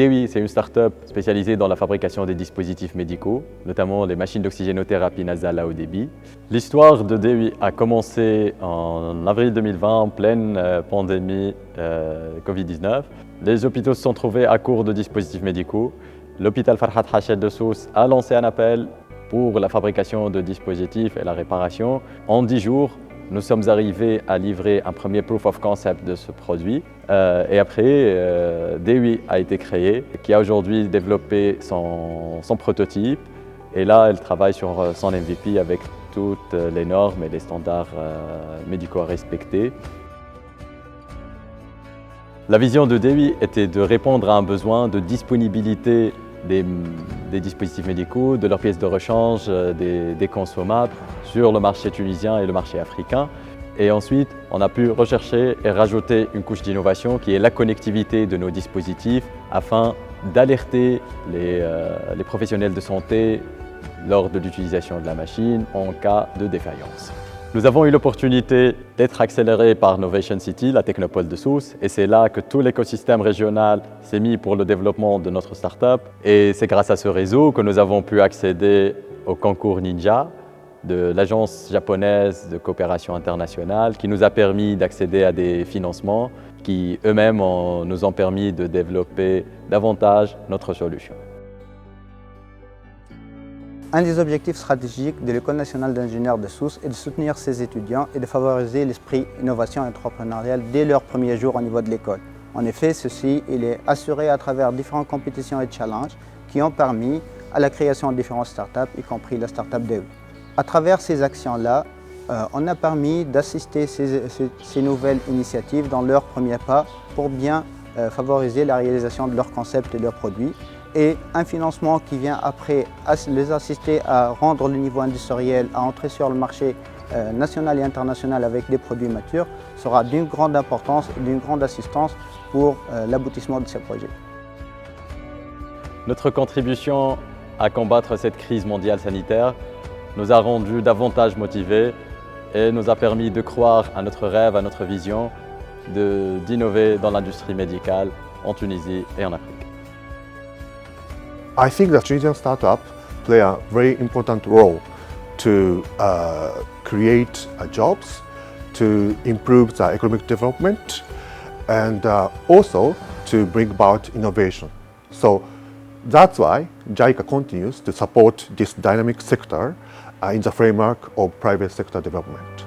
DEWI, c'est une start-up spécialisée dans la fabrication des dispositifs médicaux, notamment les machines d'oxygénothérapie nasale à haut débit. L'histoire de DEWI a commencé en avril 2020, en pleine pandémie Covid-19. Les hôpitaux se sont trouvés à court de dispositifs médicaux. L'hôpital Farhat Hached de Sousse a lancé un appel pour la fabrication de dispositifs et la réparation. En 10 jours, nous sommes arrivés à livrer un premier proof of concept de ce produit. Et après, DEWI a été créé, qui a aujourd'hui développé son prototype. Et là, elle travaille sur son MVP avec toutes les normes et les standards médicaux à respecter. La vision de DEWI était de répondre à un besoin de disponibilité des dispositifs médicaux, de leurs pièces de rechange, des consommables sur le marché tunisien et le marché africain. Et ensuite, on a pu rechercher et rajouter une couche d'innovation qui est la connectivité de nos dispositifs afin d'alerter les professionnels de santé lors de l'utilisation de la machine en cas de défaillance. Nous avons eu l'opportunité d'être accélérés par Novation City, la technopole de Sousse, et c'est là que tout l'écosystème régional s'est mis pour le développement de notre start-up. Et c'est grâce à ce réseau que nous avons pu accéder au concours Ninja de l'Agence japonaise de coopération internationale qui nous a permis d'accéder à des financements qui eux-mêmes nous ont permis de développer davantage notre solution. Un des objectifs stratégiques de l'École nationale d'ingénieurs de Sousse est de soutenir ses étudiants et de favoriser l'esprit innovation et entrepreneuriale dès leur premier jour au niveau de l'école. En effet, ceci il est assuré à travers différentes compétitions et challenges qui ont permis à la création de différentes startups, y compris la startup DEWI. À travers ces actions-là, on a permis d'assister ces nouvelles initiatives dans leurs premiers pas pour bien favoriser la réalisation de leurs concepts et leurs produits. Et un financement qui vient après les assister à rendre le niveau industriel, à entrer sur le marché national et international avec des produits matures sera d'une grande importance et d'une grande assistance pour l'aboutissement de ces projets. Notre contribution à combattre cette crise mondiale sanitaire nous a rendus davantage motivés et nous a permis de croire à notre rêve, à notre vision d'innover dans l'industrie médicale en Tunisie et en Afrique. I think that Tunisian startups play a very important role to create jobs, to improve the economic development, and also to bring about innovation. So that's why JICA continues to support this dynamic sector in the framework of private sector development.